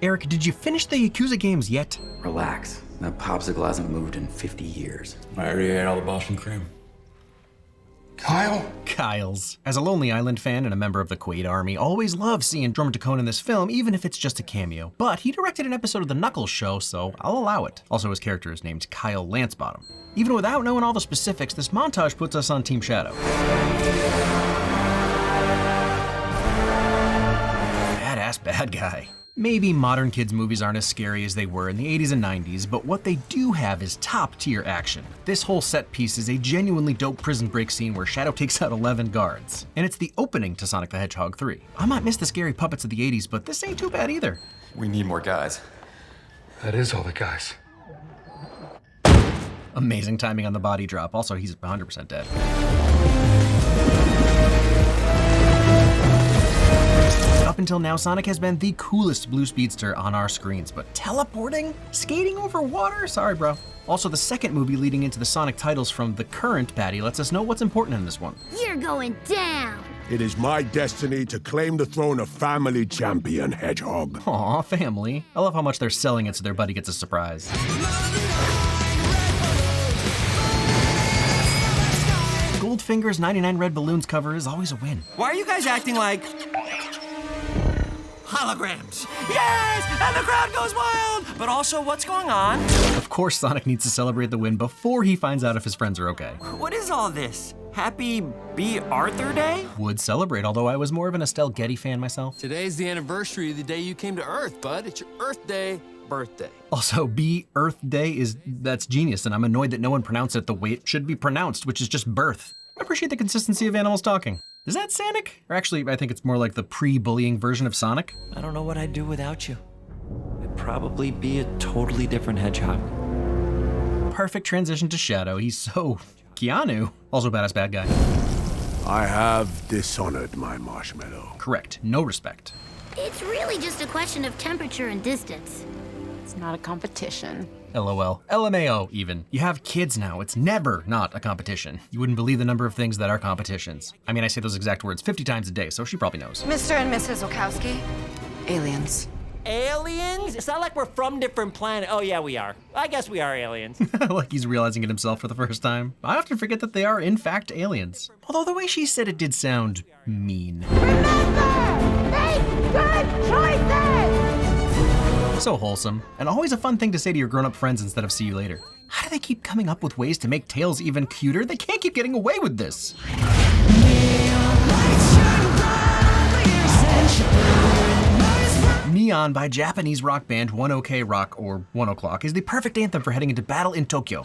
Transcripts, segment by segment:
Eric, did you finish the Yakuza games yet? Relax. That popsicle hasn't moved in 50 years. I already ate all the Boston cream. Kyle? Kyles. As a Lonely Island fan and a member of the Quaid Army, always loved seeing Drummer Tacone in this film, even if it's just a cameo. But he directed an episode of The Knuckles Show, so I'll allow it. Also, his character is named Kyle Lancebottom. Even without knowing all the specifics, this montage puts us on Team Shadow. Badass bad guy. Maybe modern kids' movies aren't as scary as they were in the 80s and 90s, but what they do have is top-tier action. This whole set piece is a genuinely dope prison break scene where Shadow takes out 11 guards. And it's the opening to Sonic the Hedgehog 3. I might miss the scary puppets of the 80s, but this ain't too bad either. We need more guys. That is all the guys. Amazing timing on the body drop. Also, he's 100% dead. Up until now, Sonic has been the coolest blue speedster on our screens, but teleporting? Skating over water? Sorry, bro. Also, the second movie leading into the Sonic titles from the current baddie lets us know what's important in this one. You're going down. It is my destiny to claim the throne of family champion, Hedgehog. Aw, family. I love how much they're selling it so their buddy gets a surprise. Goldfinger's 99 Red Balloons cover is always a win. Why are you guys acting like holograms? Yes! And the crowd goes wild! But also, what's going on? Of course, Sonic needs to celebrate the win before he finds out if his friends are okay. What is all this? Happy B. Arthur Day? Would celebrate, although I was more of an Estelle Getty fan myself. Today's the anniversary of the day you came to Earth, bud. It's your Earth Day birthday. Also, B Earth Day that's genius, and I'm annoyed that no one pronounced it the way it should be pronounced, which is just birth. I appreciate the consistency of animals talking. Is that Sonic? Or actually, I think it's more like the pre-bullying version of Sonic. I don't know what I'd do without you. I'd probably be a totally different hedgehog. Perfect transition to Shadow. He's so Keanu. Also badass bad guy. I have dishonored my marshmallow. Correct. No respect. It's really just a question of temperature and distance. It's not a competition. LOL. LMAO even. You have kids now. It's never not a competition. You wouldn't believe the number of things that are competitions. I mean, I say those exact words 50 times a day, so she probably knows. Mr. and Mrs. Wachowski, aliens. Aliens? It's not like we're from different planets. Oh yeah, we are. I guess we are aliens. Like he's realizing it himself for the first time. I often forget that they are in fact aliens. Although the way she said it did sound mean. Remember, make good choices! So wholesome, and always a fun thing to say to your grown-up friends instead of see you later. How do they keep coming up with ways to make Tails even cuter? They can't keep getting away with this. Neon by Japanese rock band 1OK Rock, or 1 O'Clock, is the perfect anthem for heading into battle in Tokyo.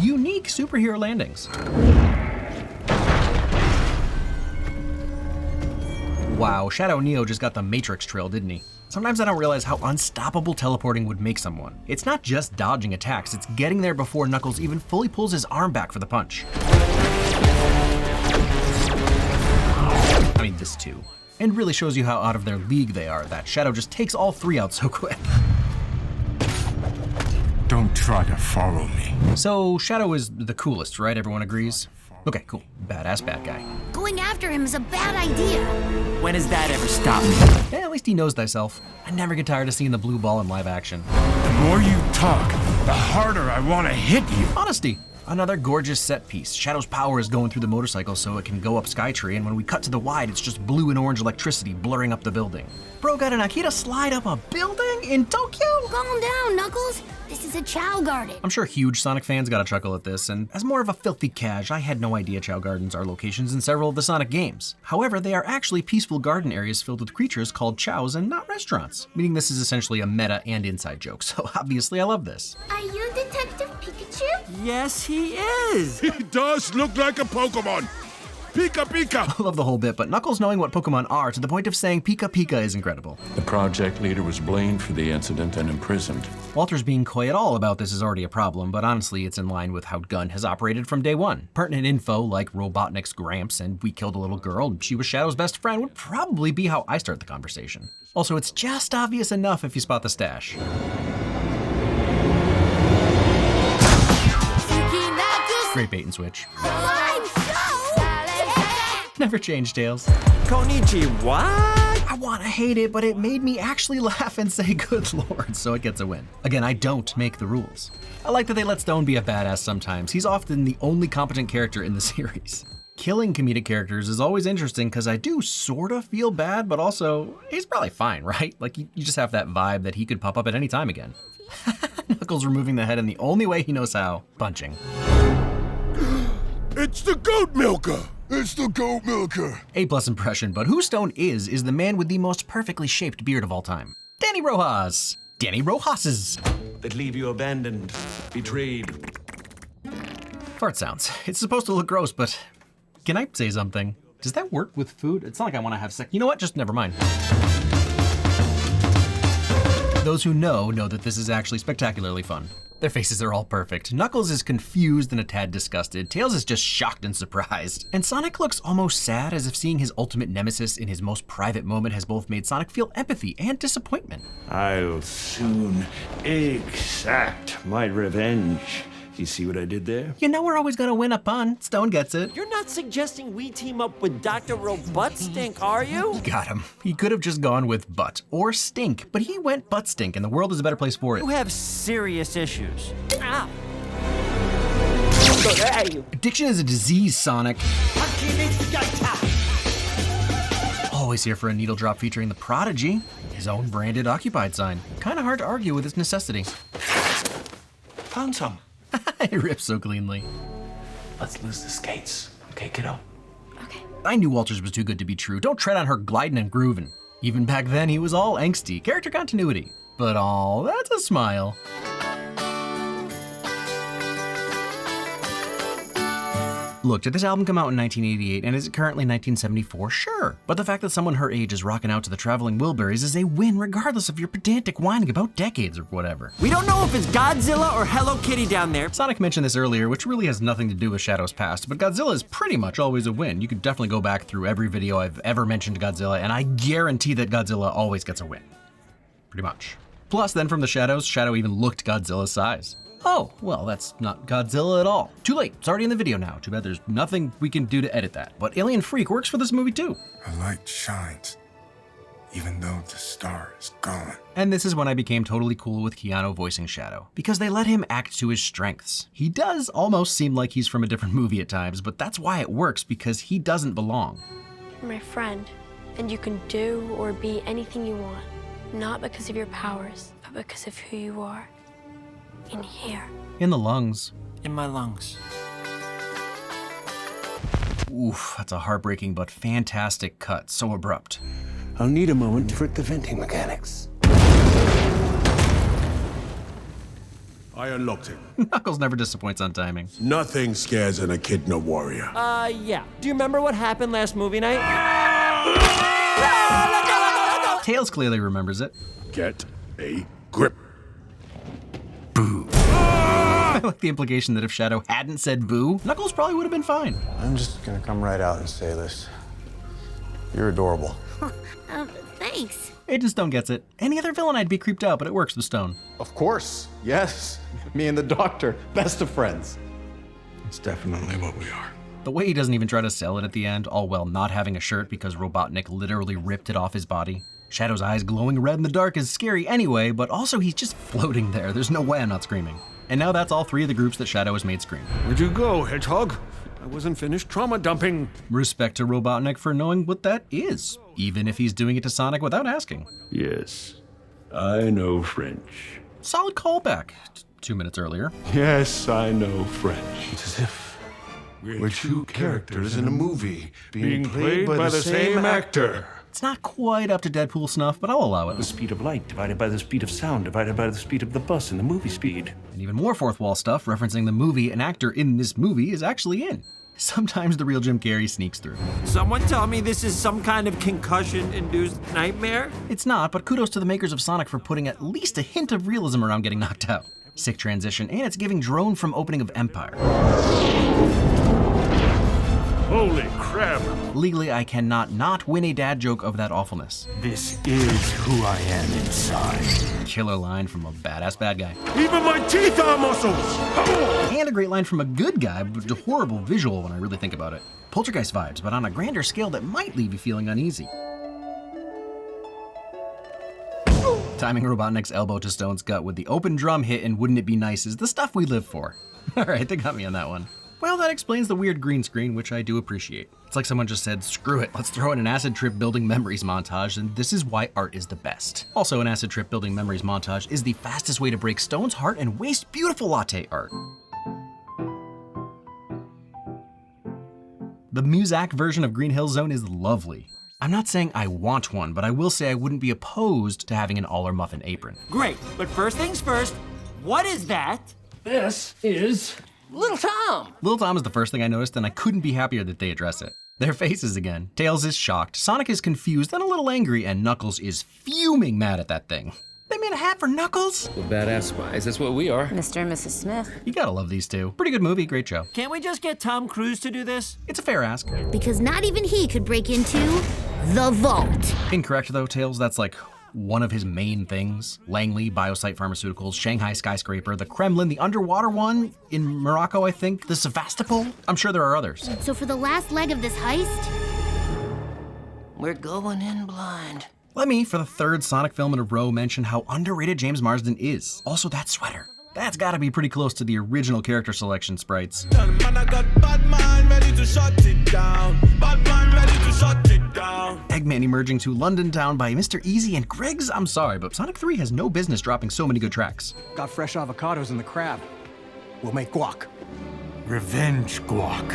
Unique superhero landings. Wow, Shadow Neo just got the Matrix trail, didn't he? Sometimes I don't realize how unstoppable teleporting would make someone. It's not just dodging attacks, it's getting there before Knuckles even fully pulls his arm back for the punch. I mean, this too. And really shows you how out of their league they are, that Shadow just takes all three out so quick. Don't try to follow me. So, Shadow is the coolest, right? Everyone agrees? Okay, cool. Badass bad guy. Going after him is a bad idea. When has that ever stopped me? Yeah, at least he knows thyself. I never get tired of seeing the blue ball in live action. The more you talk, the harder I want to hit you. Honesty. Another gorgeous set piece. Shadow's power is going through the motorcycle so it can go up Skytree, and when we cut to the wide, it's just blue and orange electricity blurring up the building. Bro got an Akira slide up a building in Tokyo? Calm down, Knuckles. This is a Chow Garden. I'm sure huge Sonic fans got a chuckle at this, and as more of a filthy cash, I had no idea Chow Gardens are locations in several of the Sonic games. However, they are actually peaceful garden areas filled with creatures called chows and not restaurants, meaning this is essentially a meta and inside joke, so obviously I love this. Are you Detective Pikachu? Yes, he is. He does look like a Pokemon. Pika Pika! I love the whole bit, but Knuckles knowing what Pokemon are to the point of saying Pika Pika is incredible. The project leader was blamed for the incident and imprisoned. Walter's being coy at all about this is already a problem, but honestly it's in line with how Gunn has operated from day one. Pertinent info like Robotnik's Gramps and we killed a little girl and she was Shadow's best friend would probably be how I start the conversation. Also, it's just obvious enough if you spot the stash. Great bait and switch. I'm so Never change, Tails. Konichi, what? I want to hate it, but it made me actually laugh and say good lord, so it gets a win. Again, I don't make the rules. I like that they let Stone be a badass sometimes. He's often the only competent character in the series. Killing comedic characters is always interesting because I do sort of feel bad, but also, he's probably fine, right? Like, you just have that vibe that he could pop up at any time again. Knuckles removing the head in the only way he knows how, punching. It's the goat milker! It's the goat milker! A+ impression, but who Stone is the man with the most perfectly shaped beard of all time. Danny Rojas! Danny Rojas's! That leave you abandoned, betrayed. Fart sounds. It's supposed to look gross, but can I say something? Does that work with food? It's not like I want to have sex. You know what? Just never mind. Those who know that this is actually spectacularly fun. Their faces are all perfect. Knuckles is confused and a tad disgusted. Tails is just shocked and surprised. And Sonic looks almost sad, as if seeing his ultimate nemesis in his most private moment has both made Sonic feel empathy and disappointment. I'll soon exact my revenge. You see what I did there? You know we're always gonna win a pun. Stone gets it. You're not suggesting we team up with Dr. Robotnik, are you? Got him. He could have just gone with butt or stink, but he went butt stink, and the world is a better place for it. You have serious issues. Ow. Addiction is a disease, Sonic. Always here for a needle drop featuring the Prodigy, his own branded occupied sign. Kinda hard to argue with its necessity. Found some. It rips so cleanly. Let's lose the skates. Okay, kiddo? Okay. I knew Walters was too good to be true. Don't tread on her gliding and grooving. Even back then, he was all angsty. Character continuity. But that's a smile. Look, did this album come out in 1988 and is it currently 1974? Sure. But the fact that someone her age is rocking out to the Traveling Wilburys is a win regardless of your pedantic whining about decades or whatever. We don't know if it's Godzilla or Hello Kitty down there. Sonic mentioned this earlier, which really has nothing to do with Shadow's past, but Godzilla is pretty much always a win. You could definitely go back through every video I've ever mentioned Godzilla, and I guarantee that Godzilla always gets a win. Pretty much. Plus, then from the shadows, Shadow even looked Godzilla's size. Oh, well, that's not Godzilla at all. Too late, it's already in the video now. Too bad there's nothing we can do to edit that. But Alien Freak works for this movie too. A light shines, even though the star is gone. And this is when I became totally cool with Keanu voicing Shadow, because they let him act to his strengths. He does almost seem like he's from a different movie at times, but that's why it works, because he doesn't belong. You're my friend, and you can do or be anything you want, not because of your powers, but because of who you are. In here. In the lungs. In my lungs. Oof, that's a heartbreaking but fantastic cut, so abrupt. I'll need a moment for the venting mechanics. I unlocked it. Knuckles never disappoints on timing. Nothing scares an echidna warrior. Yeah. Do you remember what happened last movie night? Tails clearly remembers it. Get a grip. Boo. I like the implication that if Shadow hadn't said boo, Knuckles probably would have been fine. I'm just gonna come right out and say this. You're adorable. Thanks. Agent Stone gets it. Any other villain I'd be creeped out, but it works with Stone. Of course, yes. Me and the Doctor, best of friends. It's definitely what we are. The way he doesn't even try to sell it at the end, all while not having a shirt because Robotnik literally ripped it off his body. Shadow's eyes glowing red in the dark is scary anyway, but also he's just floating there. There's no way I'm not screaming. And now that's all three of the groups that Shadow has made scream. Where'd you go, Hedgehog? I wasn't finished trauma dumping. Respect to Robotnik for knowing what that is, even if he's doing it to Sonic without asking. Yes, I know French. Solid callback. 2 minutes earlier. Yes, I know French. It's as if we're two characters in a movie being played by the same actor. It's not quite up to Deadpool snuff, but I'll allow it. The speed of light divided by the speed of sound divided by the speed of the bus in the movie speed. And even more fourth wall stuff referencing the movie an actor in this movie is actually in. Sometimes the real Jim Carrey sneaks through. Someone tell me this is some kind of concussion-induced nightmare? It's not, but kudos to the makers of Sonic for putting at least a hint of realism around getting knocked out. Sick transition, and it's giving drone from opening of Empire. Holy crap! Legally, I cannot not win a dad joke of that awfulness. This is who I am inside. Killer line from a badass bad guy. Even my teeth are muscles! And a great line from a good guy, but a horrible visual when I really think about it. Poltergeist vibes, but on a grander scale that might leave you feeling uneasy. Timing Robotnik's elbow to Stone's gut with the open drum hit and Wouldn't It Be Nice is the stuff we live for. Alright, they got me on that one. Well, that explains the weird green screen, which I do appreciate. It's like someone just said, screw it, let's throw in an acid trip building memories montage, and this is why art is the best. Also, an acid trip building memories montage is the fastest way to break Stone's heart and waste beautiful latte art. The Muzak version of Green Hill Zone is lovely. I'm not saying I want one, but I will say I wouldn't be opposed to having an all or muffin apron. Great, but first things first, what is that? This is Little Tom! Little Tom is the first thing I noticed, and I couldn't be happier that they address it. Their faces again. Tails is shocked, Sonic is confused and a little angry, and Knuckles is fuming mad at that thing. They made a hat for Knuckles? Well, badass spies, that's what we are. Mr. and Mrs. Smith. You gotta love these two. Pretty good movie, great show. Can't we just get Tom Cruise to do this? It's a fair ask. Because not even he could break into the vault. Incorrect though, Tails, that's like one of his main things. Langley, Biosite Pharmaceuticals, Shanghai Skyscraper, the Kremlin, the underwater one in Morocco, I think, the Sevastopol. I'm sure there are others. So for the last leg of this heist, We're going in blind. Let me, for the third Sonic film in a row, mention how underrated James Marsden is. Also, that sweater. That's gotta be pretty close to the original character selection sprites. Eggman emerging to London Town by Mr. Easy and Greg's. I'm sorry, but Sonic 3 has no business dropping so many good tracks. Got fresh avocados in the crab. We'll make guac. revenge guac.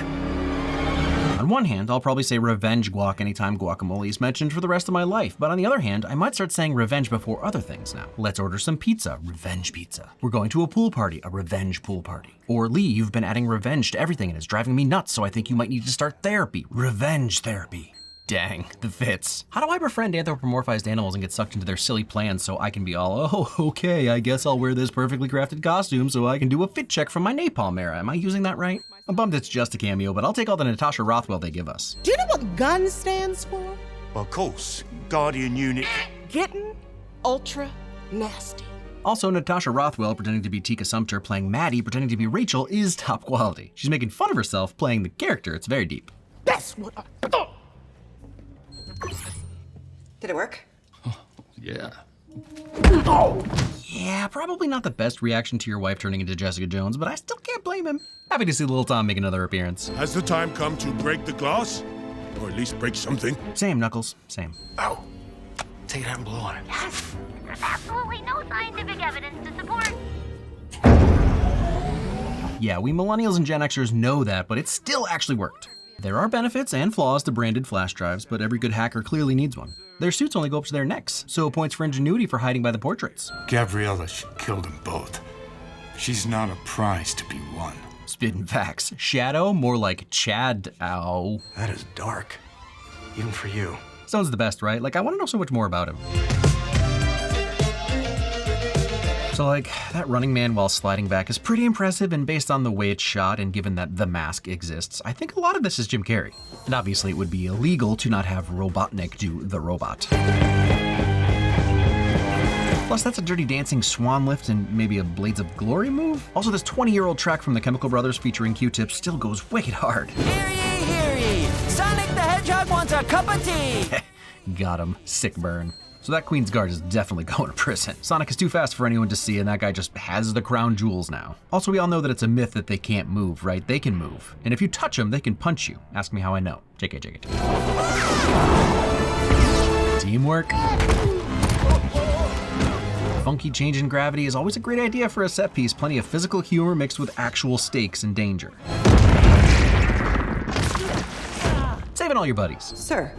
On one hand, I'll probably say revenge guac anytime guacamole is mentioned for the rest of my life, but on the other hand, I might start saying revenge before other things now. Let's order some pizza, revenge pizza. We're going to a pool party, a revenge pool party. Or Lee, you've been adding revenge to everything and it's driving me nuts, so I think you might need to start therapy, revenge therapy. Dang, the fits. How do I befriend anthropomorphized animals and get sucked into their silly plans so I can be all, oh, okay, I guess I'll wear this perfectly crafted costume so I can do a fit check from my napalm era. Am I using that right? I'm bummed it's just a cameo, but I'll take all the Natasha Rothwell they give us. Do you know what GUN stands for? Of course, Guardian Unit. Getting ultra nasty. Also, Natasha Rothwell pretending to be Tika Sumpter playing Maddie pretending to be Rachel is top quality. She's making fun of herself playing the character. It's very deep. That's what I thought. Did it work? Yeah. Yeah, probably not the best reaction to your wife turning into Jessica Jones, but I still can't blame him. Happy to see Little Tom make another appearance. Has the time come to break the glass? Or at least break something? Same, Knuckles, same. Ow. Take it out and blow on it. yes, there's absolutely no scientific evidence to support. Yeah, we millennials and Gen Xers know that, but it still actually worked. There are benefits and flaws to branded flash drives, but every good hacker clearly needs one. Their suits only go up to their necks, so points for ingenuity for hiding by the portraits. Gabriella killed them both. She's not a prize to be won. Spittin' facts. Shadow, more like Chad, ow. That is dark. Even for you. Stone's the best, right? Like, I want to know so much more about him. So like, that running man while sliding back is pretty impressive, and based on the way it's shot and given that the mask exists, I think a lot of this is Jim Carrey. And obviously it would be illegal to not have Robotnik do the robot. Plus that's a Dirty Dancing swan lift and maybe a Blades of Glory move. Also this 20-year-old track from the Chemical Brothers featuring Q-Tip still goes wicked hard. Hear ye, hear ye! Sonic the Hedgehog wants a cup of tea! Got him. Sick burn. So that Queen's Guard is definitely going to prison. Sonic is too fast for anyone to see, and that guy just has the crown jewels now. Also, we all know that it's a myth that they can't move, right? They can move. And if you touch them, they can punch you. Ask me how I know. JK. Teamwork. Funky change in gravity is always a great idea for a set piece. Plenty of physical humor mixed with actual stakes and danger. Saving all your buddies. Sir,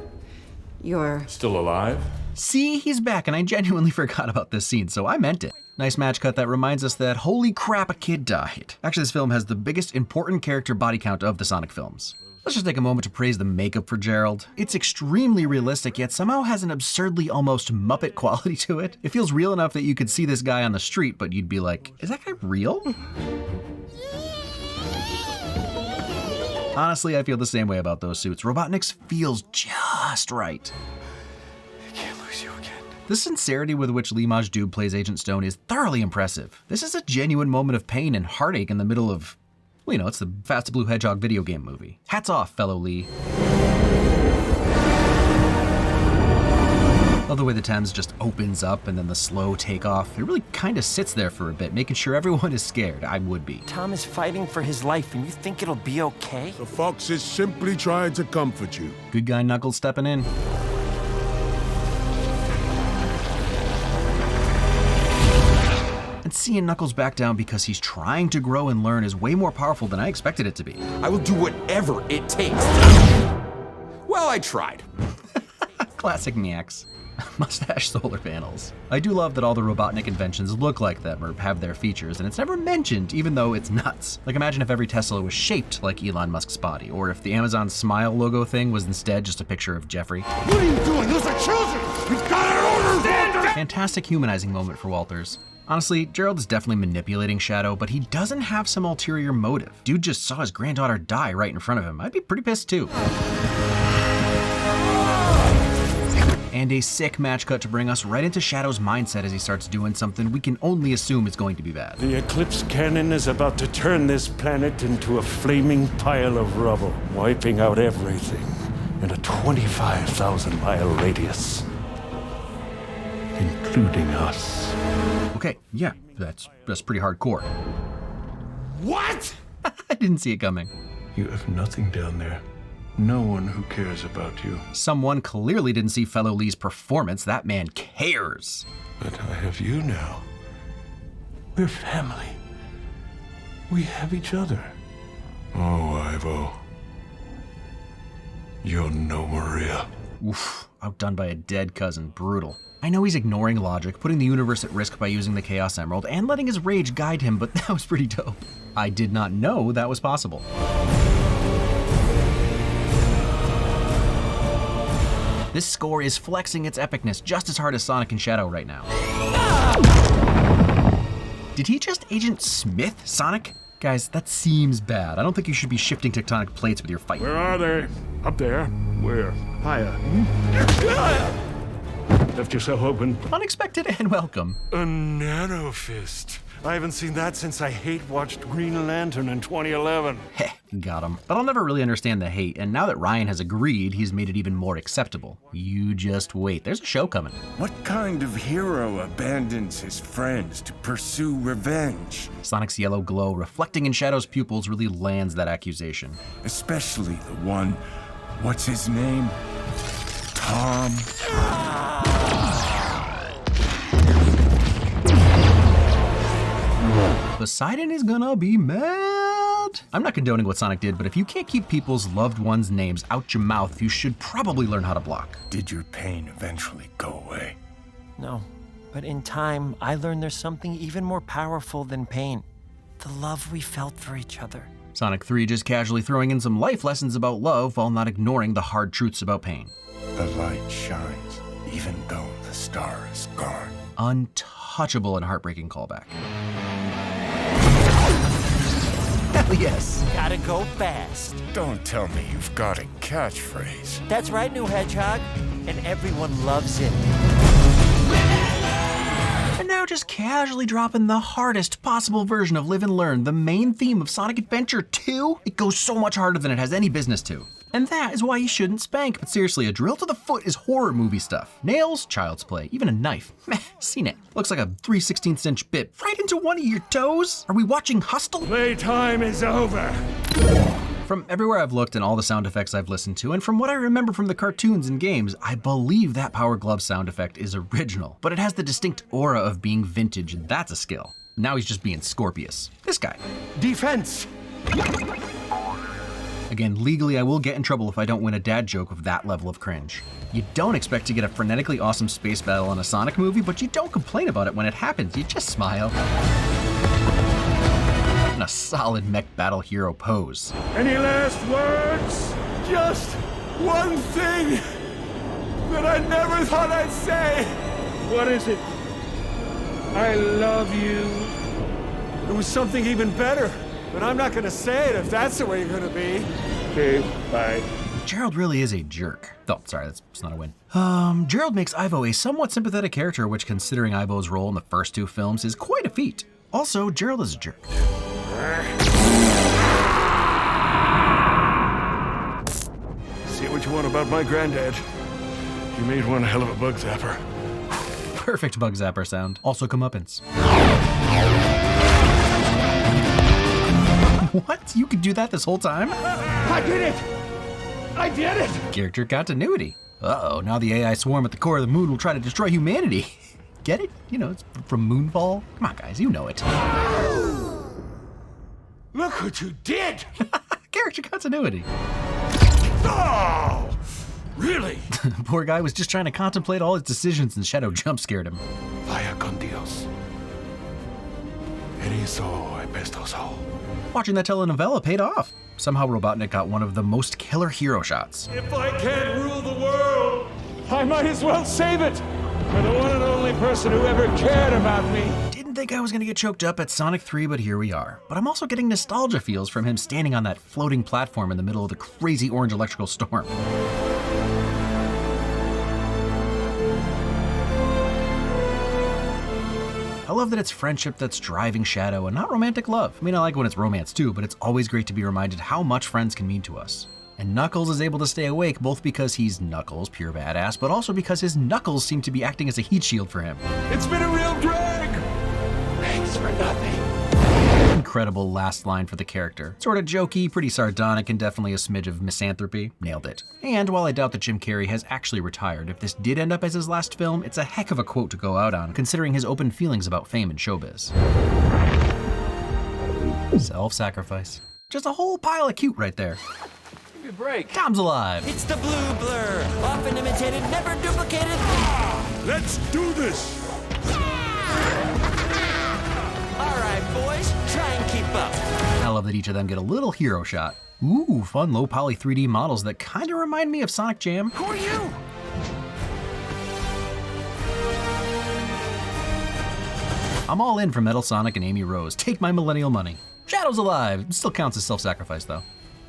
you're... Still alive? See, he's back, and I genuinely forgot about this scene, so I meant it. Nice match cut that reminds us that holy crap, a kid died. Actually, this film has the biggest important character body count of the Sonic films. Let's just take a moment to praise the makeup for Gerald. It's extremely realistic, yet somehow has an absurdly almost Muppet quality to it. It feels real enough that you could see this guy on the street, but you'd be like, is that guy real? Honestly, I feel the same way about those suits. Robotnik's feels just right. The sincerity with which Lee Majdoub plays Agent Stone is thoroughly impressive. This is a genuine moment of pain and heartache in the middle of, well, you know, it's the Fast Blue Hedgehog video game movie. Hats off, fellow Lee. Love the way the Thames just opens up and then the slow takeoff. It really kind of sits there for a bit, making sure everyone is scared. I would be. Tom is fighting for his life, and you think it'll be okay? The fox is simply trying to comfort you. Good guy Knuckles stepping in. And seeing Knuckles back down because he's trying to grow and learn is way more powerful than I expected it to be. I will do whatever it takes. Well, I tried. Classic Nyaks. Mustache solar panels. I do love that all the Robotnik inventions look like them or have their features, and it's never mentioned, even though it's nuts. Like, imagine if every Tesla was shaped like Elon Musk's body, or if the Amazon Smile logo thing was instead just a picture of Jeffrey. What are you doing? Those are children! You've got our orders! Fantastic humanizing moment for Walters. Honestly, Gerald is definitely manipulating Shadow, but he doesn't have some ulterior motive. Dude just saw his granddaughter die right in front of him. I'd be pretty pissed too. And a sick match cut to bring us right into Shadow's mindset as he starts doing something we can only assume is going to be bad. The Eclipse cannon is about to turn this planet into a flaming pile of rubble, wiping out everything in a 25,000-mile radius, including us. Okay, yeah, that's pretty hardcore. What? I didn't see it coming. You have nothing down there. No one who cares about you. Someone clearly didn't see Fellow Lee's performance. That man cares. But I have you now. We're family. We have each other. Oh, Ivo. You're no Maria. Oof, outdone by a dead cousin. Brutal. I know he's ignoring logic, putting the universe at risk by using the Chaos Emerald, and letting his rage guide him, but that was pretty dope. I did not know that was possible. This score is flexing its epicness just as hard as Sonic and Shadow right now. Did he just Agent Smith Sonic? Guys, that seems bad. I don't think you should be shifting tectonic plates with your fight. Where are they? Up there? Where? Higher. Left yourself open. Unexpected and welcome. A nano fist. I haven't seen that since I hate-watched Green Lantern in 2011. Heh, got him. But I'll never really understand the hate, and now that Ryan has agreed, he's made it even more acceptable. You just wait. There's a show coming. What kind of hero abandons his friends to pursue revenge? Sonic's yellow glow reflecting in Shadow's pupils really lands that accusation. Especially the one, what's his name? Tom? Poseidon is gonna be mad. I'm not condoning what Sonic did, but if you can't keep people's loved ones' names out your mouth, you should probably learn how to block. Did your pain eventually go away? No, but in time, I learned there's something even more powerful than pain. The love we felt for each other. Sonic 3 just casually throwing in some life lessons about love while not ignoring the hard truths about pain. The light shines, even though the star is gone. Untouchable and heartbreaking callback. Hell yes. Gotta go fast. Don't tell me you've got a catchphrase. That's right, new Hedgehog, and everyone loves it. And now just casually dropping the hardest possible version of Live and Learn, the main theme of Sonic Adventure 2. It goes so much harder than it has any business to. And that is why you shouldn't spank. But seriously, a drill to the foot is horror movie stuff. Nails, child's play, even a knife. Meh, seen it. Looks like a 3/16 inch bit right into one of your toes. Are we watching Hustle? Playtime is over. From everywhere I've looked and all the sound effects I've listened to, and from what I remember from the cartoons and games, I believe that Power Glove sound effect is original, but it has the distinct aura of being vintage, and that's a skill. Now he's just being Scorpius. This guy. Defense! Again, legally I will get in trouble if I don't win a dad joke with that level of cringe. You don't expect to get a frenetically awesome space battle in a Sonic movie, but you don't complain about it when it happens, you just smile. And a solid mech battle hero pose. Any last words? Just one thing that I never thought I'd say. What is it? I love you. There was something even better, but I'm not gonna say it if that's the way you're gonna be. Okay, bye. Gerald really is a jerk. Oh, sorry, that's not a win. Gerald makes Ivo a somewhat sympathetic character, which considering Ivo's role in the first two films is quite a feat. Also, Gerald is a jerk. Say what you want about my granddad. You made one hell of a bug zapper. Perfect bug zapper sound. Also comeuppance. What? You could do that this whole time? I did it! I did it! Character continuity. Uh-oh, now the AI swarm at the core of the moon will try to destroy humanity. Get it? You know, it's from Moonfall. Come on, guys, you know it. Look what you did! Character continuity. Oh! Really? Poor guy was just trying to contemplate all his decisions and Shadow jump scared him. Vaya con Dios. Erizo epestoso. Watching that telenovela paid off. Somehow Robotnik got one of the most killer hero shots. If I can't rule the world, I might as well save it for the one and only person who ever cared about me. Didn't think I was gonna get choked up at Sonic 3, but here we are. But I'm also getting nostalgia feels from him standing on that floating platform in the middle of the crazy orange electrical storm. I love that it's friendship that's driving Shadow and not romantic love. I mean, I like when it's romance too, but it's always great to be reminded how much friends can mean to us. And Knuckles is able to stay awake both because he's Knuckles, pure badass, but also because his knuckles seem to be acting as a heat shield for him. It's been a real drag! Thanks for nothing. Incredible last line for the character. Sort of jokey, pretty sardonic, and definitely a smidge of misanthropy. Nailed it. And while I doubt that Jim Carrey has actually retired, if this did end up as his last film, it's a heck of a quote to go out on, considering his open feelings about fame and showbiz. Self-sacrifice. Just a whole pile of cute right there. Give me a break. Tom's alive. It's the blue blur. Often imitated, never duplicated. Let's do this! All right, boys, try and keep up. I love that each of them get a little hero shot. Ooh, fun low poly 3D models that kind of remind me of Sonic Jam. Who are you? I'm all in for Metal Sonic and Amy Rose. Take my millennial money. Shadow's alive. It still counts as self-sacrifice though.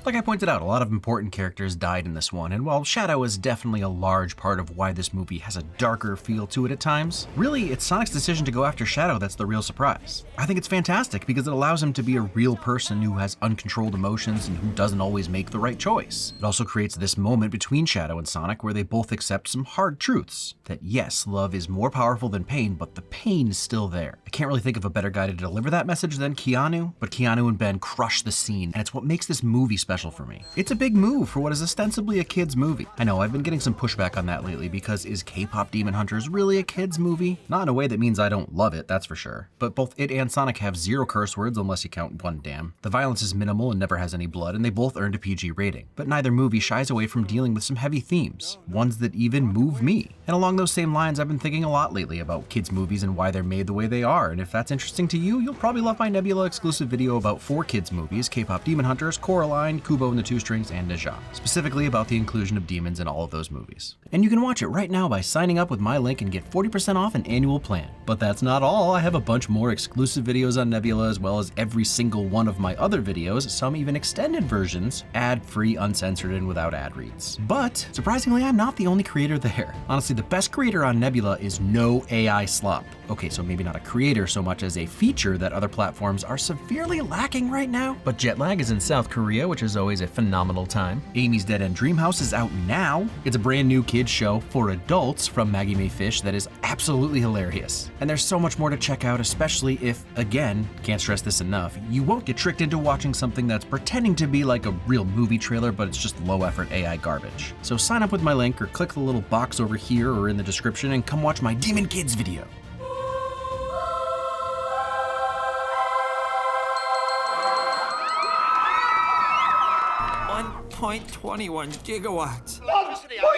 Like I pointed out, a lot of important characters died in this one, and while Shadow is definitely a large part of why this movie has a darker feel to it at times, really it's Sonic's decision to go after Shadow that's the real surprise. I think it's fantastic because it allows him to be a real person who has uncontrolled emotions and who doesn't always make the right choice. It also creates this moment between Shadow and Sonic where they both accept some hard truths. That yes, love is more powerful than pain, but the pain is still there. I can't really think of a better guy to deliver that message than Keanu, but Keanu and Ben crush the scene, and it's what makes this movie special for me. It's a big move for what is ostensibly a kid's movie. I know, I've been getting some pushback on that lately because is K-pop Demon Hunters really a kid's movie? Not in a way that means I don't love it, that's for sure. But both it and Sonic have 0 curse words unless you count one damn. The violence is minimal and never has any blood, and they both earned a PG rating. But neither movie shies away from dealing with some heavy themes, ones that even move me. And along those same lines, I've been thinking a lot lately about kids' movies and why they're made the way they are, and if that's interesting to you, you'll probably love my Nebula exclusive video about 4 kids' movies, K-pop Demon Hunters, Coraline, Kubo and the Two Strings, and Nejah, specifically about the inclusion of demons in all of those movies. And you can watch it right now by signing up with my link and get 40% off an annual plan. But that's not all, I have a bunch more exclusive videos on Nebula as well as every single one of my other videos, some even extended versions, ad-free, uncensored, and without ad reads. But surprisingly, I'm not the only creator there. Honestly, the best creator on Nebula is no AI slop. Okay, so maybe not a creator so much as a feature that other platforms are severely lacking right now. But Jetlag is in South Korea, which is always a phenomenal time. Amy's Dead End Dreamhouse is out now. It's a brand new kids show for adults from Maggie Mae Fish that is absolutely hilarious. And there's so much more to check out, especially if, again, can't stress this enough, you won't get tricked into watching something that's pretending to be like a real movie trailer, but it's just low effort AI garbage. So sign up with my link or click the little box over here or in the description and come watch my Demon Kids video. 1.21 gigawatts. Electricity, are